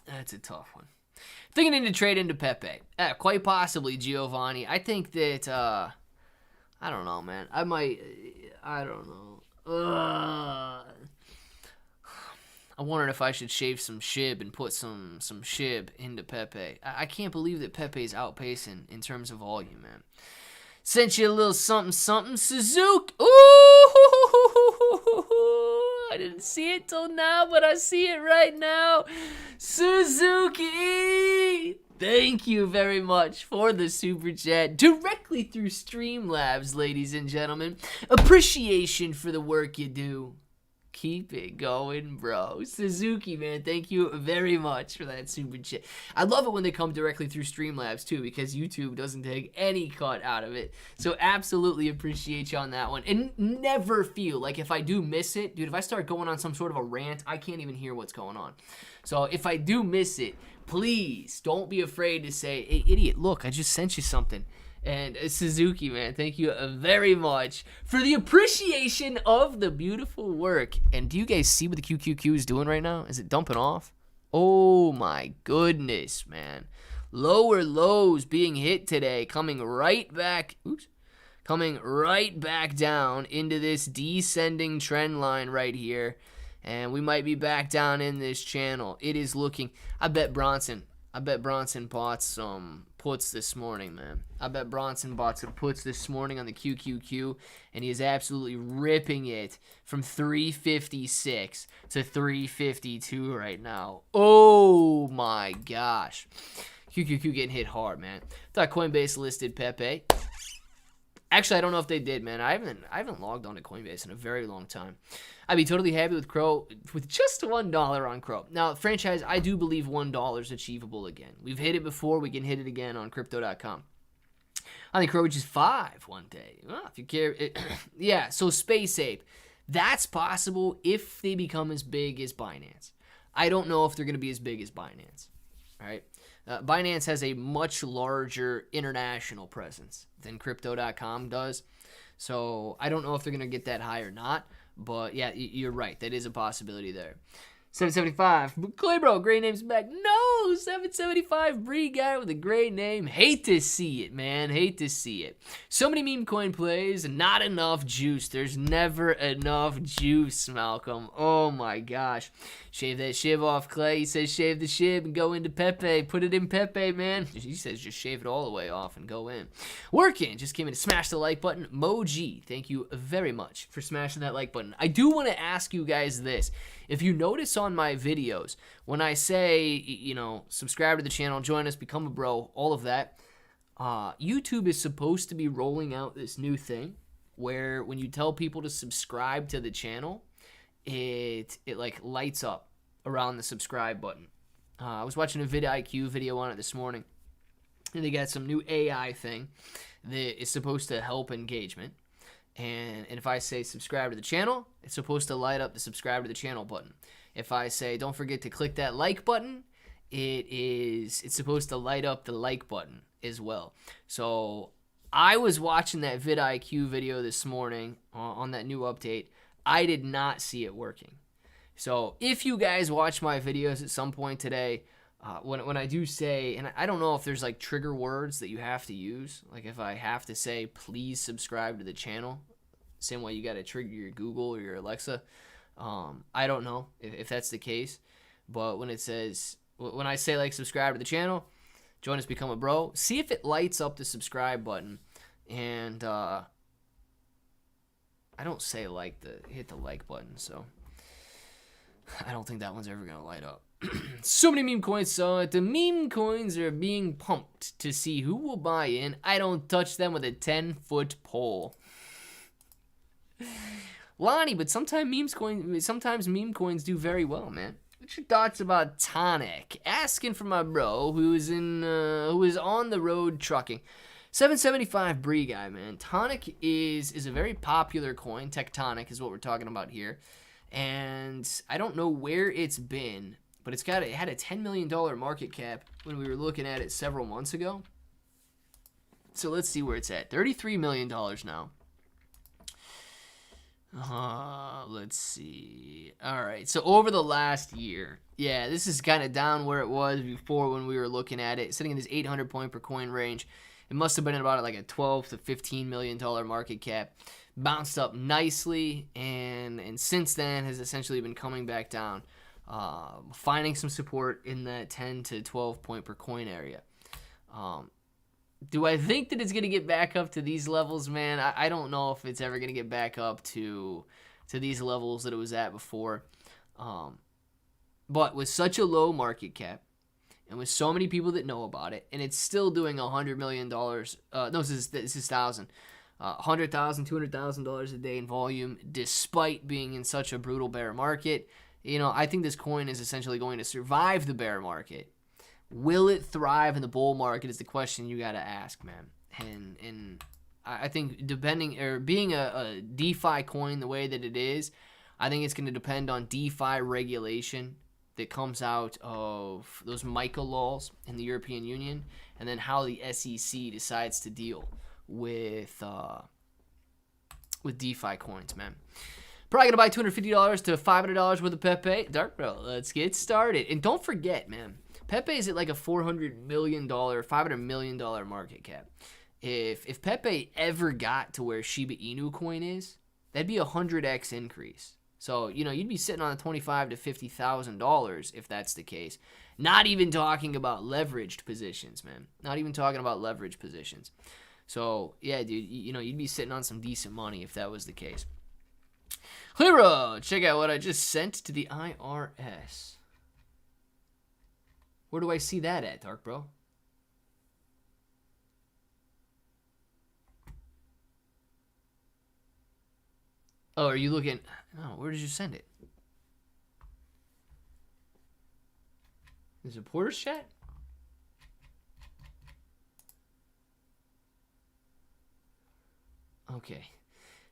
That's a tough one. Thinking to trade into Pepe. Quite possibly, Giovanni. I think that, I don't know, man. I don't know. I'm wondering if I should shave some Shib and put some Shib into Pepe. I can't believe that Pepe's outpacing in terms of volume, man. Sent you a little something, Suzuki. Ooh, I didn't see it till now, but I see it right now. Suzuki! Thank you very much for the super chat directly through Streamlabs, ladies and gentlemen. Appreciation for the work you do. Keep it going, bro. Suzuki, man, thank you very much for that super chat. I love it when they come directly through Streamlabs, too, because YouTube doesn't take any cut out of it. So absolutely appreciate you on that one. And never feel like if I do miss it, dude, if I start going on some sort of a rant, I can't even hear what's going on. So if I do miss it, please don't be afraid to say, hey, idiot, look, I just sent you something. And Suzuki, man, thank you very much for the appreciation of the beautiful work. And do you guys see what the QQQ is doing right now? Is it dumping off? Oh my goodness, man. Lower lows being hit today, coming right back down into this descending trend line right here. And we might be back down in this channel. It is looking, I bet Bronson bought some puts this morning, man. I bet Bronson bought some puts this morning on the QQQ, and he is absolutely ripping it from 356 to 352 right now. Oh my gosh. QQQ getting hit hard, man. Thought Coinbase listed Pepe. Actually, I don't know if they did, man. I haven't logged on to Coinbase in a very long time. I'd be totally happy with Crow with just $1 on Crow. Now, franchise, I do believe $1 is achievable again. We've hit it before. We can hit it again on Crypto.com. I think Crow reaches 5 one day. Well, if you care. Yeah, so Space Ape. That's possible if they become as big as Binance. I don't know if they're going to be as big as Binance. All right. Binance has a much larger international presence than Crypto.com does. So I don't know if they're going to get that high or not. But yeah, you're right. That is a possibility there. 775. Clay bro, great name's back. No, 775 Bree guy with a great name. Hate to see it, man. Hate to see it. So many meme coin plays and not enough juice. There's never enough juice, Malcolm. Oh my gosh. Shave that Shib off, Clay. He says shave the Shib and go into Pepe. Put it in Pepe, man. He says just shave it all the way off and go in. Working. Just came in to smash the like button. Moji, thank you very much for smashing that like button. I do want to ask you guys this. If you notice on my videos, when I say, subscribe to the channel, join us, become a bro, all of that, YouTube is supposed to be rolling out this new thing where when you tell people to subscribe to the channel, it like lights up around the subscribe button. I was watching a vidIQ video on it this morning, and they got some new AI thing that is supposed to help engagement. And if I say subscribe to the channel, it's supposed to light up the subscribe to the channel button. If I say don't forget to click that like button, it's supposed to light up the like button as well. So I was watching that vidIQ video this morning on that new update. I did not see it working. So if you guys watch my videos at some point today, when I do say, and I don't know if there's like trigger words that you have to use, like if I have to say, please subscribe to the channel, same way you got to trigger your Google or your Alexa. I don't know if that's the case, but when it says, when I say like subscribe to the channel, join us, become a bro, see if it lights up the subscribe button. And I don't say like hit the like button, so I don't think that one's ever gonna light up. So many meme coins, so the meme coins are being pumped to see who will buy in. I don't touch them with a 10-foot pole. Lonnie, but sometimes meme coins do very well, man. What's your thoughts about Tonic? Asking for my bro who is on the road trucking. 775 Bree guy, man. Tonic is a very popular coin. Tectonic is what we're talking about here. And I don't know where it's been, but it had a $10 million market cap when we were looking at it several months ago. So let's see where it's at. $33 million now. Let's see. All right. So over the last year, yeah, this is kind of down where it was before when we were looking at it, sitting in this 800 point per coin range. It must have been about like a $12 to $15 million market cap. Bounced up nicely, and since then has essentially been coming back down, finding some support in that 10 to 12 point per coin area. Do I think that it's going to get back up to these levels, man? I don't know if it's ever going to get back up to these levels that it was at before. But with such a low market cap, and with so many people that know about it, and it's still doing $100 million. No, this is $1,000, $200,000 a day in volume, despite being in such a brutal bear market. You know, I think this coin is essentially going to survive the bear market. Will it thrive in the bull market is the question you got to ask, man. And I think being a DeFi coin the way that it is, I think it's going to depend on DeFi regulation that comes out of those MiCA laws in the European Union, and then how the SEC decides to deal with DeFi coins, man. Probably gonna buy $250 to $500 worth of Pepe. Dark bro, let's get started. And don't forget, man, Pepe is at like a $400 million, $500 million market cap. If Pepe ever got to where Shiba Inu coin is, that'd be a 100x increase. So, you know, you'd be sitting on $25,000 to $50,000 if that's the case. Not even talking about leveraged positions, man. Not even talking about leveraged positions. So, yeah, dude, you know, you'd be sitting on some decent money if that was the case. Hero, check out what I just sent to the IRS. Where do I see that at, Dark Bro? Oh, are you looking? No, where did you send it? Is it Porter's chat? Okay.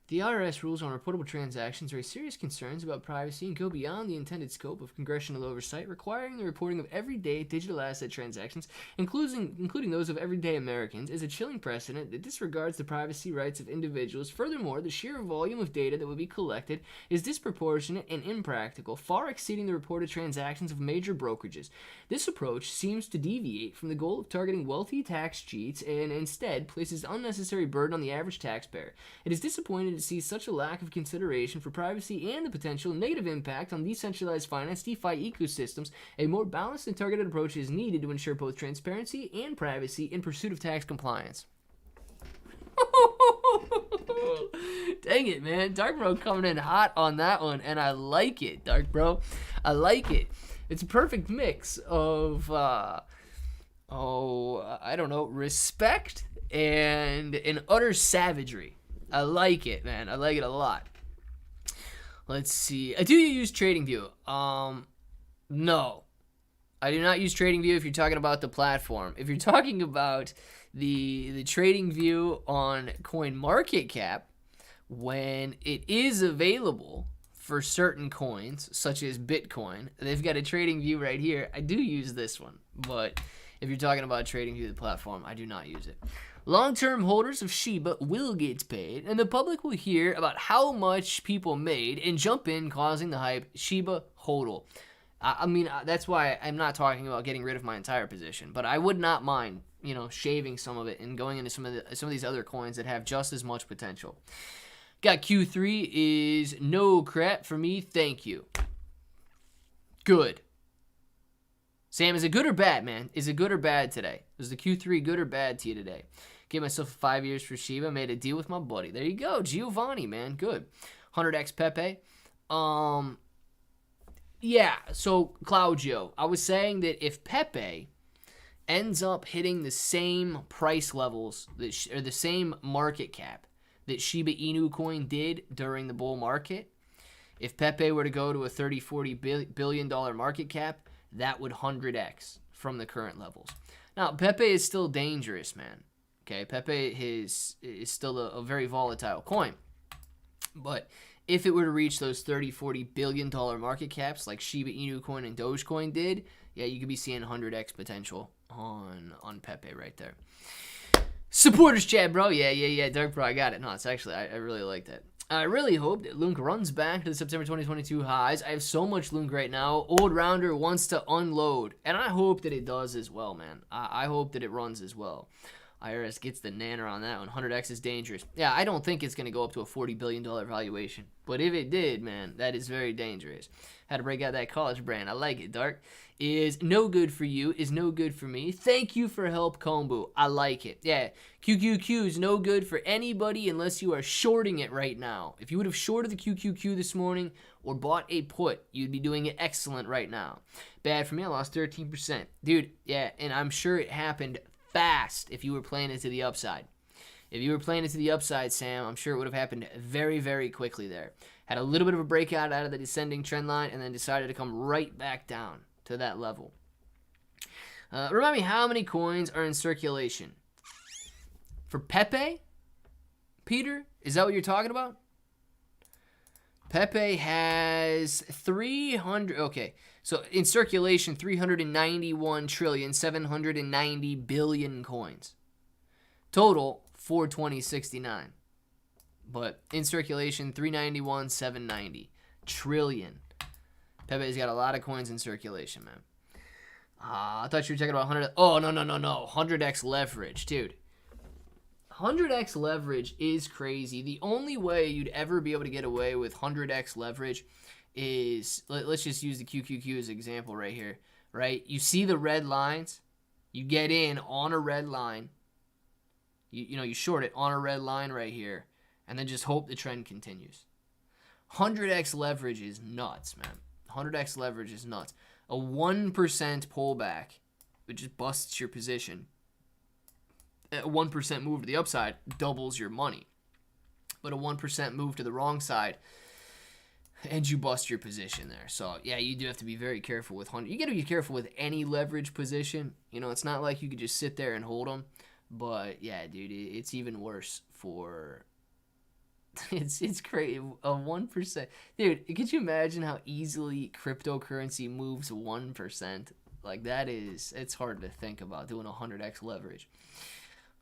The IRS rules on reportable transactions raise serious concerns about privacy and go beyond the intended scope of congressional oversight, requiring the reporting of everyday digital asset transactions, including those of everyday Americans, is a chilling precedent that disregards the privacy rights of individuals. Furthermore, the sheer volume of data that would be collected is disproportionate and impractical, far exceeding the reported transactions of major brokerages. This approach seems to deviate from the goal of targeting wealthy tax cheats and instead places unnecessary burden on the average taxpayer. It is disappointing to see such a lack of consideration for privacy and the potential negative impact on decentralized finance DeFi ecosystems. A more balanced and targeted approach is needed to ensure both transparency and privacy in pursuit of tax compliance. Dang it, man. Dark Bro coming in hot on that one, and I like it, Dark Bro. I like it. It's a perfect mix of, I don't know, respect and an utter savagery. I like it, man. I like it a lot. Let's see. Do you use TradingView? No. I do not use TradingView if you're talking about the platform. If you're talking about the TradingView on CoinMarketCap, when it is available for certain coins, such as Bitcoin, they've got a TradingView right here. I do use this one, but if you're talking about TradingView, the platform, I do not use it. Long-term holders of Shiba will get paid, and the public will hear about how much people made and jump in, causing the hype. Shiba hodl. I mean, that's why I'm not talking about getting rid of my entire position, but I would not mind, shaving some of it and going into some of these other coins that have just as much potential. Got Q3 is no crap for me, thank you. Good. Sam, is it good or bad, man? Is it good or bad today? Was the Q3 good or bad to you today? Gave myself 5 years for Shiba, made a deal with my buddy. There you go, Giovanni, man, good. 100x Pepe. Yeah, so Claudio, I was saying that if Pepe ends up hitting the same price levels or the same market cap that Shiba Inu coin did during the bull market, if Pepe were to go to a $30-40 billion market cap, that would 100x from the current levels. Now, Pepe is still dangerous, man. Okay, Pepe is still a very volatile coin. But if it were to reach those $30-40 billion market caps like Shiba Inu coin and Dogecoin did, yeah, you could be seeing 100x potential on Pepe right there. Supporters chat, bro. Yeah, Dark Bro, I got it. No, it's actually, I really like that. I really hope that Lunk runs back to the September 2022 highs. I have so much Lunk right now. Old Rounder wants to unload, and I hope that it does as well, man. I hope that it runs as well. IRS gets the nanner on that one. 100x is dangerous. Yeah, I don't think it's going to go up to a $40 billion valuation, but if it did, man, that is very dangerous. Had to break out that college brand. I like it, Dark. Is no good for you, is no good for me. Thank you for help, Kombu. I like it. Yeah, QQQ is no good for anybody unless you are shorting it right now. If you would have shorted the QQQ this morning or bought a put, you'd be doing it excellent right now. Bad for me, I lost 13%. Dude, yeah, and I'm sure it happened fast if you were playing it to the upside. If you were playing it to the upside, Sam, I'm sure it would have happened very, very quickly there. Had a little bit of a breakout out of the descending trend line and then decided to come right back down to that level. Remind me how many coins are in circulation. For Pepe? Peter? Is that what you're talking about? Pepe has 300... Okay, so in circulation, 391,790 billion coins. Total, 420.69. But in circulation, 391,790 trillion. Pepe's got a lot of coins in circulation, man. I thought you were talking about 100. Oh, no. 100x leverage, dude. 100x leverage is crazy. The only way you'd ever be able to get away with 100x leverage is, let's just use the QQQ as an example right here, right? You see the red lines, you get in on a red line, you short it on a red line right here, and then just hope the trend continues. 100x leverage is nuts, man. 100x leverage is nuts. A 1% pullback, which just busts your position. A 1% move to the upside doubles your money. But a 1% move to the wrong side, and you bust your position there. So, yeah, you do have to be very careful with 100. You got to be careful with any leverage position. It's not like you could just sit there and hold them. But, yeah, dude, it's even worse for... It's crazy. A 1%. Dude, could you imagine how easily cryptocurrency moves 1%? Like, it's hard to think about doing 100x leverage.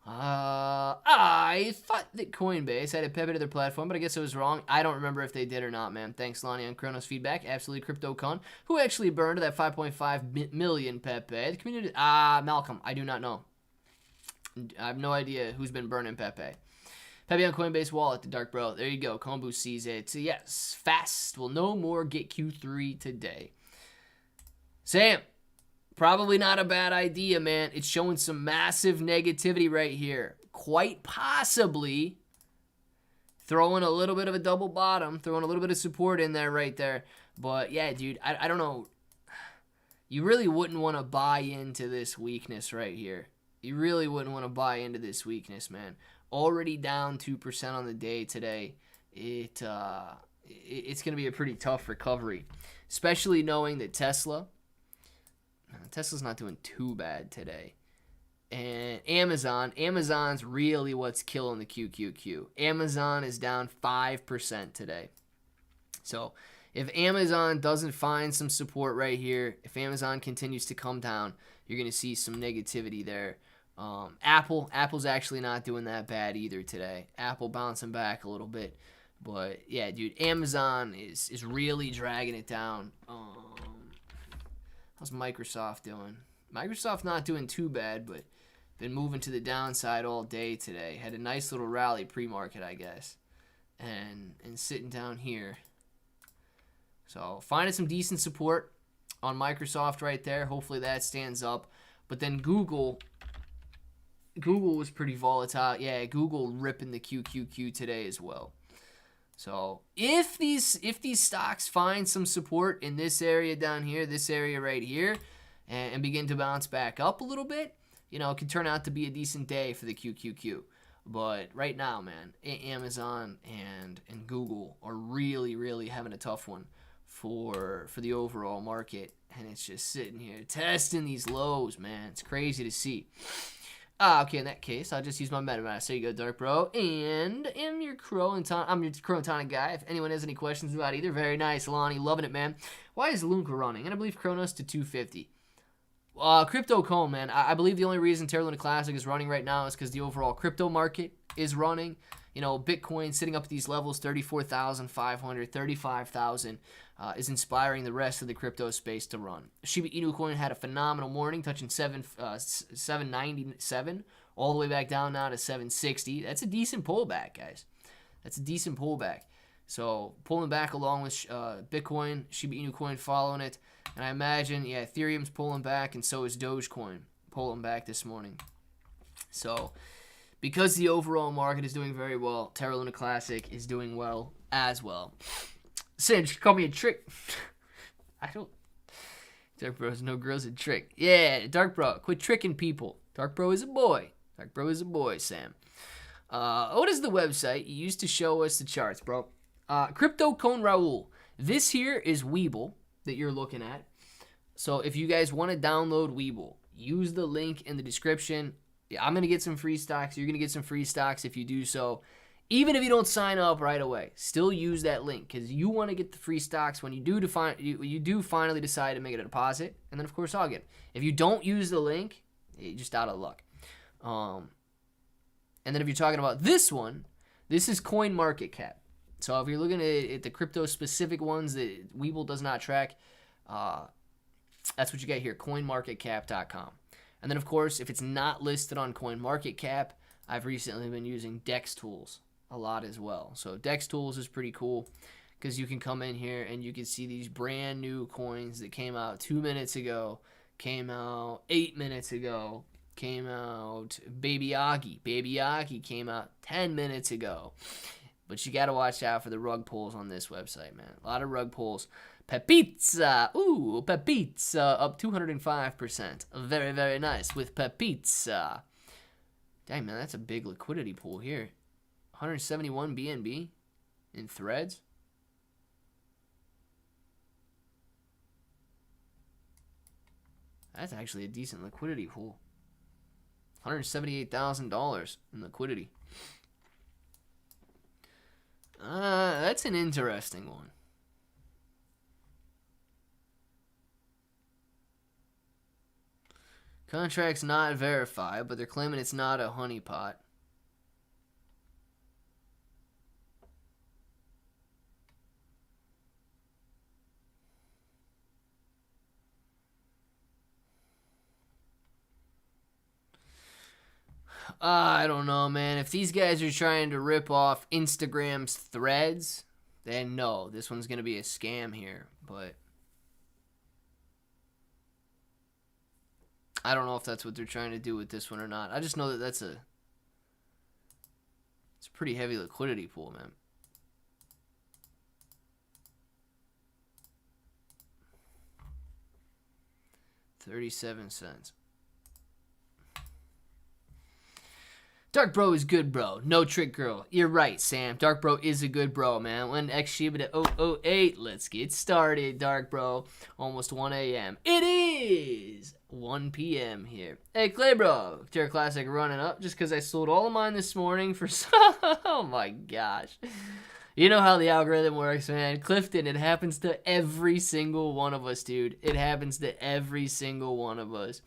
I thought that Coinbase had a Pepe to their platform, but I guess I was wrong. I don't remember if they did or not, man. Thanks, Lonnie, on Chronos feedback. Absolutely CryptoCon, who actually burned that 5.5 million Pepe. The community, Malcolm, I do not know. I have no idea who's been burning Pepe. Pepe on Coinbase wallet, the Dark Bro. There you go. Kombu sees it. So yes, fast will no more get Q3 today. Sam, probably not a bad idea, man. It's showing some massive negativity right here. Quite possibly throwing a little bit of a double bottom, throwing a little bit of support in there right there. But yeah, dude, I don't know. You really wouldn't want to buy into this weakness right here. You really wouldn't want to buy into this weakness, man. Already down 2% on the day today. It's going to be a pretty tough recovery, especially knowing that Tesla's not doing too bad today. And Amazon's really what's killing the QQQ. Amazon is down 5% today. So if Amazon doesn't find some support right here, if Amazon continues to come down, you're going to see some negativity there. Apple's actually not doing that bad either today. Apple bouncing back a little bit. But, yeah, dude, Amazon is really dragging it down. How's Microsoft doing? Microsoft not doing too bad, but been moving to the downside all day today. Had a nice little rally pre-market, I guess. And sitting down here. So, finding some decent support on Microsoft right there. Hopefully that stands up. But then Google was pretty volatile. Yeah, Google ripping the QQQ today as well. So if these stocks find some support in this area down here, this area right here, and begin to bounce back up a little bit, you know, it could turn out to be a decent day for the QQQ. But right now, man, Amazon and Google are really, really having a tough one for the overall market. And it's just sitting here testing these lows, man. It's crazy to see. Okay, in that case, I'll just use my MetaMask. There you go, Dark Bro. And I'm your Crow and Tonic guy. If anyone has any questions about either, very nice, Lonnie. Loving it, man. Why is Lunka running? And I believe Kronos to 250. Crypto Cone, man. I believe the only reason Terra Luna Classic is running right now is because the overall crypto market is running. You know, Bitcoin sitting up at these levels, 34,500, 35,000, is inspiring the rest of the crypto space to run. Shiba Inu coin had a phenomenal morning, touching 797, all the way back down now to 760. That's a decent pullback, guys. That's a decent pullback. So pulling back along with Bitcoin, Shiba Inu coin following it. And I imagine, yeah, Ethereum's pulling back, and so is Dogecoin pulling back this morning. So because the overall market is doing very well, Terra Luna Classic is doing well as well. Cinch, call me a trick. I don't. Dark Bro's no girls a trick. Yeah, Dark Bro, quit tricking people. Dark Bro is a boy. Dark Bro is a boy, Sam. What is the website you used to show us the charts, bro? Crypto Cone Raul. This here is Webull that you're looking at. So if you guys want to download Webull, use the link in the description. Yeah, I'm going to get some free stocks. You're going to get some free stocks if you do so. Even if you don't sign up right away, still use that link because you want to get the free stocks when you do finally decide to make a deposit. And then, of course, I'll get it. If you don't use the link, you're just out of luck. And then if you're talking about this one, this is CoinMarketCap. So if you're looking at the crypto-specific ones that Webull does not track, that's what you get here, coinmarketcap.com. And then, of course, if it's not listed on CoinMarketCap, I've recently been using Dex Tools a lot as well. So Dex Tools is pretty cool because you can come in here and you can see these brand new coins that came out 2 minutes ago, came out 8 minutes ago, came out Baby Yagi. Baby Yagi came out 10 minutes ago. But you got to watch out for the rug pulls on this website, man. A lot of rug pulls. Pepizza. Ooh, Pepizza up 205%. Very, very nice with Pepizza. Dang, man, that's a big liquidity pool here. 171 BNB in threads. That's actually a decent liquidity pool. $178,000 in liquidity. That's an interesting one. Contract's not verified, but they're claiming it's not a honeypot. I don't know, man. If these guys are trying to rip off Instagram's threads, then no, this one's going to be a scam here. But I don't know if that's what they're trying to do with this one or not. I just know that it's a pretty heavy liquidity pool, man. $0.37. Dark Bro is good, bro. No trick girl. You're right, Sam. Dark Bro is a good bro, man. When X Shiba to 008. Let's get started, Dark Bro. Almost 1 a.m. It is 1 p.m. here. Hey, Clay Bro. Terra Classic running up just because I sold all of mine this morning for oh my gosh. You know how the algorithm works, man. Clifton, it happens to every single one of us, dude. It happens to every single one of us.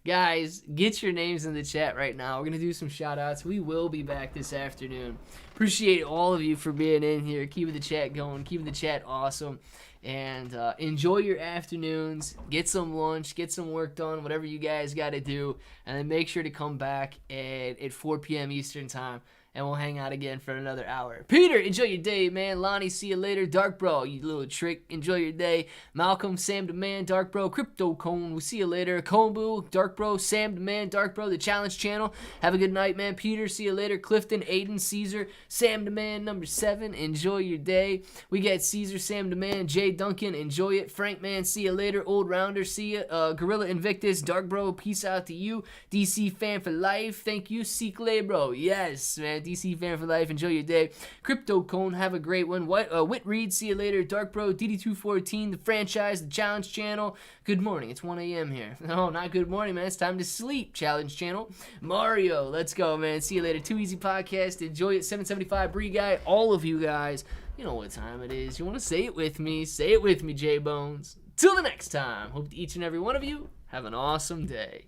Guys, get your names in the chat right now. We're going to do some shout outs. We will be back this afternoon. Appreciate all of you for being in here, keeping the chat going, keeping the chat awesome. And enjoy your afternoons. Get some lunch, get some work done, whatever you guys got to do. And then make sure to come back at 4 p.m. Eastern time. And we'll hang out again for another hour. Peter, enjoy your day, man. Lonnie, see you later. Dark Bro, you little trick. Enjoy your day. Malcolm, Sam the Man, Dark Bro, Crypto Cone, we'll see you later. Kombu, Dark Bro, Sam the Man, Dark Bro, the Challenge Channel. Have a good night, man. Peter, see you later. Clifton, Aiden, Caesar, Sam the Man, number 7. Enjoy your day. We got Caesar, Sam the Man, Jay Duncan, enjoy it. Frank Man, see you later. Old Rounder, see ya. Gorilla Invictus, Dark Bro, peace out to you. DC Fan for Life, thank you. Seekley, bro, yes, man. DC Fan for Life, enjoy your day. Crypto Cone, have a great one. Whit Reed, see you later. Dark Bro, DD214, the franchise, the Challenge Channel. Good morning, it's 1 a.m. here. No, not good morning, man. It's time to sleep, Challenge Channel. Mario, let's go, man. See you later. Too Easy Podcast, enjoy it. 775 Bree Guy, all of you guys. You know what time it is. You want to say it with me? Say it with me, J-Bones. Till the next time. Hope each and every one of you have an awesome day.